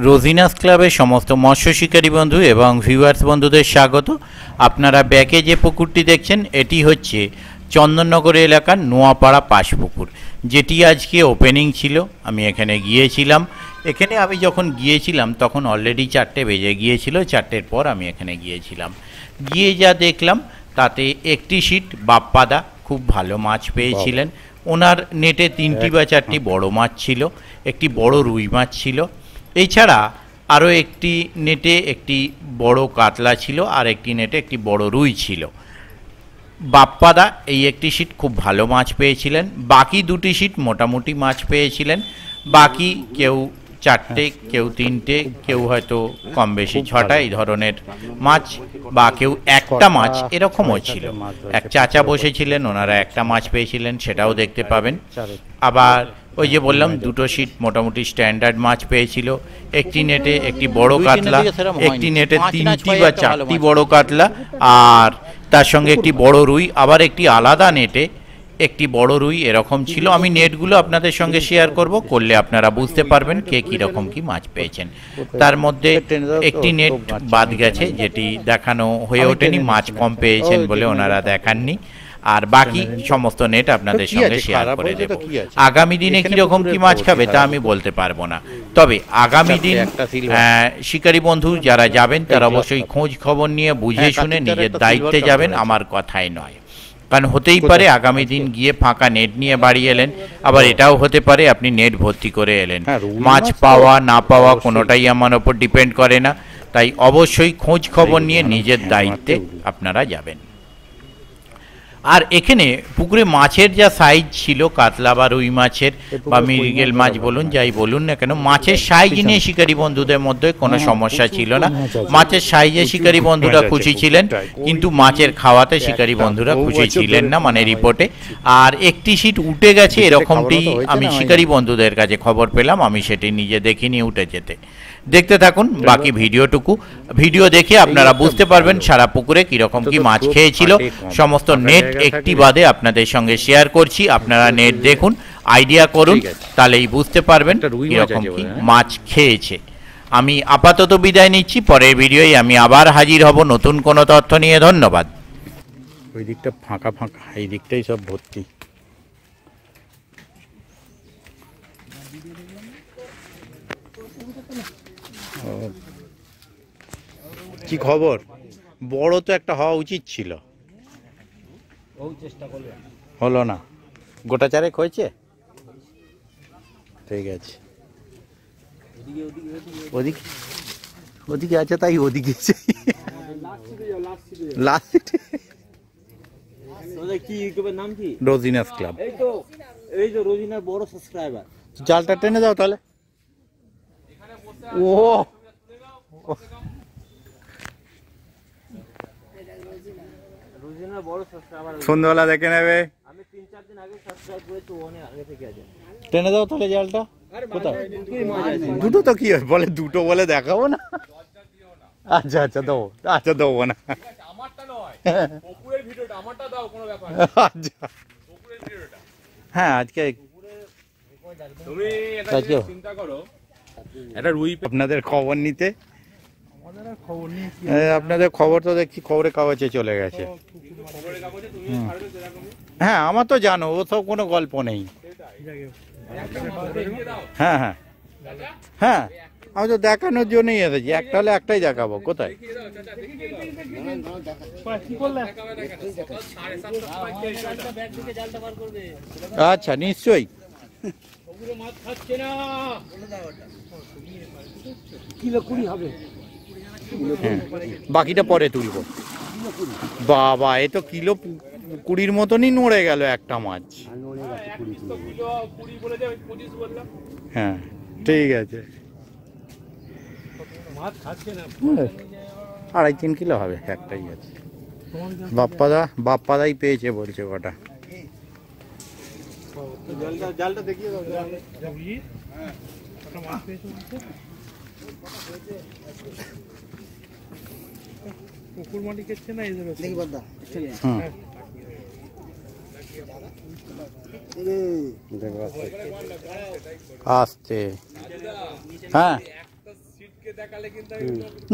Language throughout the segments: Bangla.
রোজিনাস ক্লাবের সমস্ত মৎস্য শিকারী বন্ধু এবং ভিউয়ার্স বন্ধুদের স্বাগত। আপনারা ব্যাকে যে পুকুরটি দেখছেন এটি হচ্ছে চন্দননগর এলাকার নোয়াপাড়া পাশ পুকুর, যেটি আজকে ওপেনিং ছিল। আমি এখানে গিয়েছিলাম। এখানে আমি যখন গিয়েছিলাম তখন অলরেডি 4টে বেজে গিয়েছিল। 4টের পর আমি এখানে গিয়েছিলাম। গিয়ে যা দেখলাম তাতে একটি সিট বাপ্পাদা খুব ভালো মাছ পেয়েছিলেন। ওনার নেটে 3টি বা 4টি বড় মাছ ছিল, একটি বড় রুই মাছ ছিল। এছাড়া আরও একটি নেটে একটি বড় কাতলা ছিল, আর একটি নেটে একটি বড় রুই ছিল। বাপ্পাদা এই একটি সিট খুব ভালো মাছ পেয়েছিলেন, বাকি দুটি সিট মোটামুটি মাছ পেয়েছিলেন। বাকি কেউ 4টে, কেউ 3টে, কেউ হয়তো কম বেশি 6টা এই ধরনের মাছ, বা কেউ একটা মাছ এরকমও ছিল। এক চাচা বসেছিলেন, ওনারা একটা মাছ পেয়েছিলেন, সেটাও দেখতে পাবেন। আবার ওই যে বললাম দুটো সিট মোটামুটি স্ট্যান্ডার্ড মাছ পেয়েছিল। একটি নেটে একটি বড় কাতলা, একটি নেটে 3টি বা 4টি বড় কাতলা, আর তার সঙ্গে একটি বড় রুই, আবার একটি আলাদা নেটে একটি বড় রুই, এরকম ছিল। আমি নেটগুলো আপনাদের সঙ্গে শেয়ার করলে আপনারা বুঝতে পারবেন কে কীরকম কি মাছ পেয়েছেন। তার মধ্যে একটি নেট বাদ গেছে, যেটি দেখানো হয়ে ওঠেনি, মাছ কম পেয়েছেন বলে ওনারা দেখাননি। আর বাকি সমস্ত নেট আপনাদের সঙ্গে শেয়ার করে দেব। আগামী দিনে কীরকম কি মাছ খাবে তা আমি বলতে পারবো না, তবে আগামী দিন শিকারী বন্ধু যারা যাবেন তারা অবশ্যই খোঁজ খবর নিয়ে বুঝে শুনে নিজের দায়িত্বে যাবেন, আমার কথাই নয়। কারণ হতেই পারে আগামী দিন গিয়ে ফাঁকা নেট নিয়ে বাড়ি এলেন, আবার এটাও হতে পারে আপনি নেট ভর্তি করে এলেন। মাছ পাওয়া না পাওয়া কোনোটাই আমার ওপর ডিপেন্ড করে না, তাই অবশ্যই খোঁজ খবর নিয়ে নিজের দায়িত্বে আপনারা যাবেন। আর এখানে পুকুরে মাছের যা সাইজ ছিল, কাতলা বা রুই মাছের বা মৃগেল মাছ বলুন, যাই বলুন না কেন, মাছের সাইজ নিয়ে শিকারী বন্ধুদের মধ্যে কোনো সমস্যা ছিল না। মাছের সাইজে শিকারী বন্ধুরা খুশি ছিলেন, কিন্তু মাছের খাওয়াতে শিকারী বন্ধুরা খুশি ছিলেন না, মানে রিপোর্টে। আর একটি সিট উঠে গেছে এরকমটি আমি শিকারী বন্ধুদের কাছে খবর পেলাম, আমি সেটি নিজে দেখিনি উঠে যেতে। দেখতে থাকুন বাকি ভিডিও দেখে আপনারা বুঝতে পারবেন সারা পুকুরে কীরকম কি মাছ খেয়েছিল। সমস্ত নেট একটি বাদে আপনাদের সঙ্গে শেয়ার করছি, আপনারা নেট দেখুন, আইডিয়া করুন, তাহলেই বুঝতে পারবেন কীরকম কি মাছ খেয়েছে। আমি আপাতত বিদায় নিচ্ছি, পরের ভিডিওয় আমি আবার হাজির হব নতুন কোনো তথ্য নিয়ে। ধন্যবাদ। ওই দিকটা ফাঁকা ফাঁকা, এই দিকটাই সব ভর্তি। কি খবর? বড় তো একটা হওয়া উচিত ছিল, হলো না। গোটা চারেক হয়েছে, ঠিক আছে। ওদিকে ওদিকে আছে, তাই ওদিকে রোজিনাস ক্লাব। এই যে রোজিনার বড় সাবস্ক্রাইবার। জালটা টেনে দাও তাহলে। ও সন্ধ্যাবেলা দেখে নেবে। আমি 3-4 দিন আগে সাবস্ক্রাইব করেছি, অনেক আগে থেকে আছে। টেনে দাও তাহলে জালটা। কোথায় দুটো? তো কি হয় বলে, দুটো বলে দেখাবো না। আচ্ছা আচ্ছা দেবো, আচ্ছা দেবো না। আচ্ছা হ্যাঁ, আজকে আপনাদের খবর নিতে, আপনাদের খবর তো দেখছি খবরের কাগজে চলে গেছে। হ্যাঁ আমার তো জানো, ও সব কোনো গল্প নেই। হ্যাঁ হ্যাঁ হ্যাঁ, আমি তো দেখানোর জন্যই এসেছি, একটা হলে একটাই দেখাবো। কোথায়? আচ্ছা নিশ্চয়ই, বাকিটা পরে তুলবো। বাবা, এ তো কিলো 20 মতনই নড়ে গেল একটা মাছ। হ্যাঁ ঠিক আছে, 2.5-3 কিলো হবে, একটাই আছে। বাপ্পাদাই পেয়েছে বলছে কটা। জালটা দেখিয়ে দাও। পুকুর মাটি কেটছে না, এই আসছে। হ্যাঁ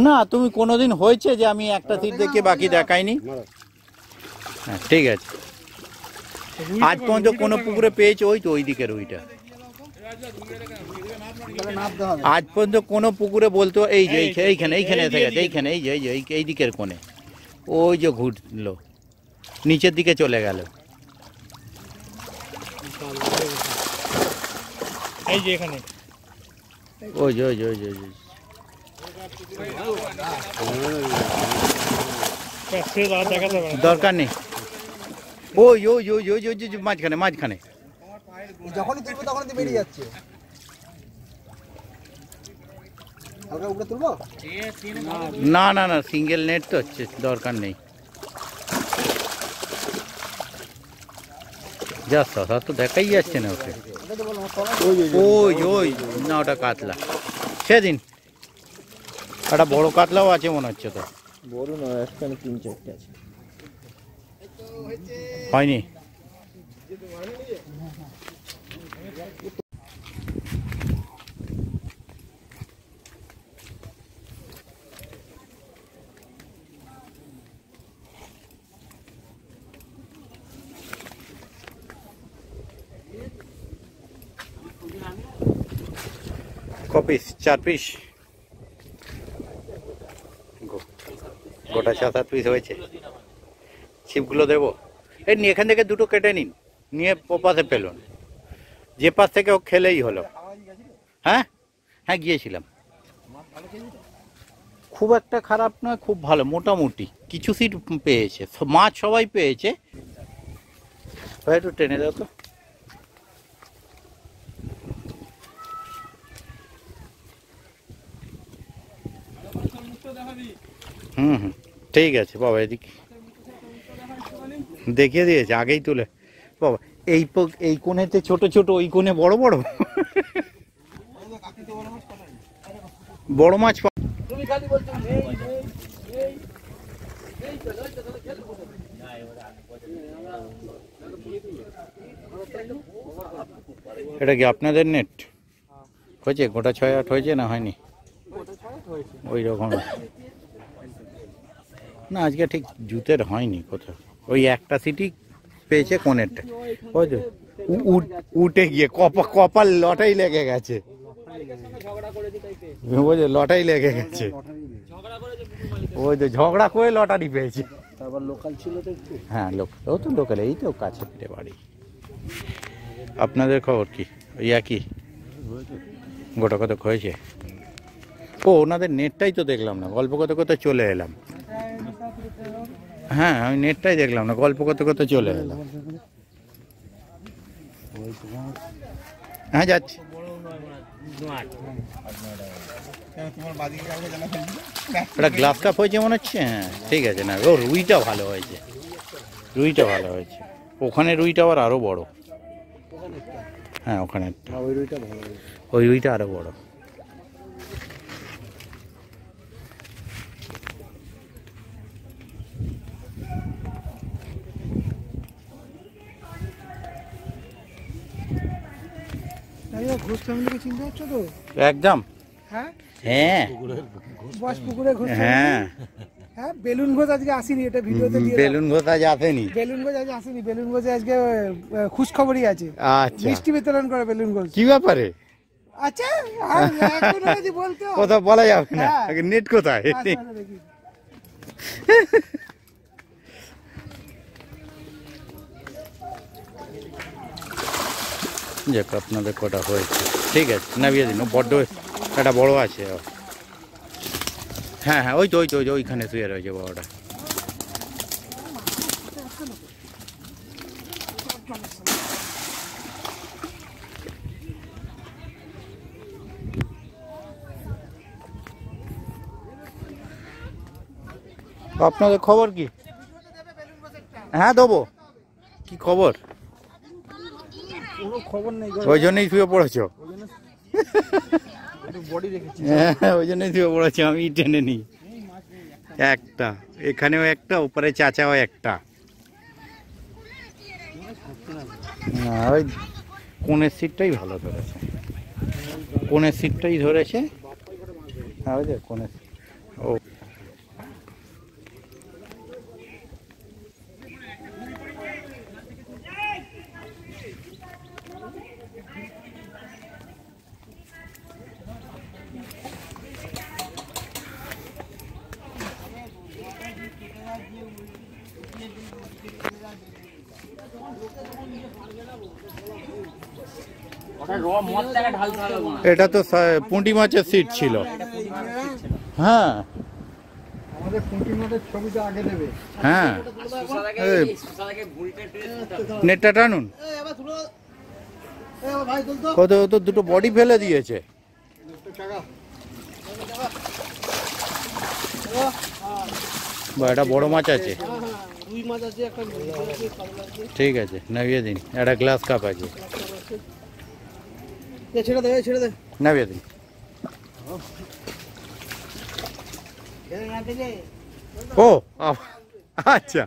না তুমি কোনোদিন হয়েছে যে আমি একটা সিট দেখে বাকি দেখাইনি? হ্যাঁ ঠিক আছে। আজ পর্যন্ত কোনো পুকুরে পেয়েছে? ওই তো ওই দিকের ওইটা। আজ পর্যন্ত কোনো পুকুরে বলতো এই যে এইখানে এইখানে এসে গেছে, এইখানে এই যে এই দিকের কোণে, ওই যে ঘুরলো নিচের দিকে চলে গেল। এই যে এখানে ওই যে ওই যে ওই যে দরকার নেই। ওই ওই ওই ওই ওই যে মাঝখানে মাঝখানে যখনই তুলবো তখনই বেরিয়ে যাচ্ছে। হালকা উপরে তুলবো? না না না সিঙ্গেল নেট তো হচ্ছে, দরকার নেই। যা শশা তো দেখাই যাচ্ছে না ওকে। ওই ওই না ওটা কাতলা। সেদিন একটা বড় কাতলাও আছে মনে হচ্ছে তো। বড় নয়, একখানে 3-4টে আছে। হয়নি? কপিস 4 পিস, গোটা 7-8 পিস হয়েছে। ছিপগুলো দেবো? এই নিয়ে এখান থেকে দুটো কেটে নিন, নিয়ে ওপাশে পেলুন, যে পাশ থেকে ও খেলেই হলো। হ্যাঁ হ্যাঁ গিয়েছিলাম, খুব একটা খারাপ নয়, খুব ভালো, মোটামুটি কিছু সিট পেয়েছে, মাছ সবাই পেয়েছে। একটু টেনে দাও তো। হুম হুম ঠিক আছে বাবা, এদিকে দেখিয়ে দিয়েছে আগেই তুলে। বাবা এই কোণেতে ছোট ছোট, ওই কোণে বড় বড় বড় মাছ। এটা কি আপনাদের নেট হয়েছে? গোটা 6-8 হয়েছে না হয়নি? ওই রকম না, আজকে ঠিক জুতের হয়নি কোথাও। ওই একটা সিটি পেয়েছে কোণেরটা, ওই তো উঠে গিয়ে কপাল লটাই লেগে গেছে, বুঝলে, লটাই লেগে গেছে। ওই তো ঝগড়া করে লটারি পেয়েছে। তারপর লোকাল ছিল তো একটু। হ্যাঁ ও তো লোকাল, এই তো কাছে পিঠে বাড়ি। আপনাদের খবর কি? ওই একই গোটা কতক হয়েছে? ও ওনাদের নেটটাই তো দেখলাম না, গল্প করতে করতে চলে এলাম। হ্যাঁ আমি নেটটাই দেখলাম না, গল্প করতে করতে চলে এলাম। হ্যাঁ যাচ্ছি। একটা গ্লাস কাপ হয়েছে মনে হচ্ছে। হ্যাঁ ঠিক আছে। না ও রুইটা ভালো হয়েছে, রুইটা ভালো হয়েছে। ওখানে রুইটা আবার আরো বড়। হ্যাঁ ওখানে ওই রুইটা ভালো হয়েছে। ওই রুইটা আরো বড়। ঘোষ ফ্যামিলিকে চিনতে পারছো তো? একদম। হ্যাঁ হ্যাঁ বস পুকুরে ঘোষ। হ্যাঁ হ্যাঁ বেলুন ঘোষ আজকে আসেনি, এটা ভিডিওতে দিয়ে বেলুন ঘোষ আজ আসেনি। বেলুন ঘোষ আজকে আসেনি, বেলুন ঘোষে আজকে খুশ খবরই আছে। আচ্ছা মিষ্টি বিতরণ করে বেলুন ঘোষ। কি ব্যাপারে? আচ্ছা আর এখন যদি বলতো কথা বলা যাবে না, হ্যাঁ। নেট কোথায়? আচ্ছা, দেখি। যাক আপনাদের কটা হয়েছে, ঠিক আছে নামিয়ে দিন। ও বড্ড একটা বড় আছে। হ্যাঁ হ্যাঁ ওই তো ওইখানে শুয়ে রয়েছে বড়টা। আপনাদের খবর কি? হ্যাঁ দেবো। কি খবর? কোনো খবর নেই, ওই জন্যই শুয়ে পড়েছো? বডি দেখেছি। হ্যাঁ ওই জন্যই শুয়ে পড়েছো, আমি টেনে নিই। একটা এখানেও একটা, উপরে চাচাও একটা। না ওই কোণের সিটটাই ভালো ধরেছে, কোণের সিটটাই ধরেছে। হ্যাঁ ওই যে কোনে ও এটা তো পুঁটি মাছের সিট ছিল। হ্যাঁ আমাদের পুঁটি মাছের ছবিটা আগে দেবে। হ্যাঁ নেটটা টানুন। ও তো দুটো বডি ফেলে দিয়েছে। বা এটা বড় মাছ আছে। রুই মাছ আছে, একটা ঠিক আছে নামিয়ে দিন। একটা গ্লাস কাপ আছে, ছেড়ে দে, ছেড়ে দে। নামিয়ে দিন। ও আচ্ছা,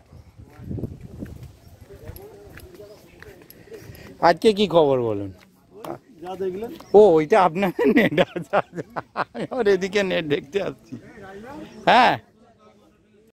আজকে কি খবর বলুন? যা দেখলেন। ও ওইটা আপনার নেট। আমি এদিকে নেট দেখতে আসছি। হ্যাঁ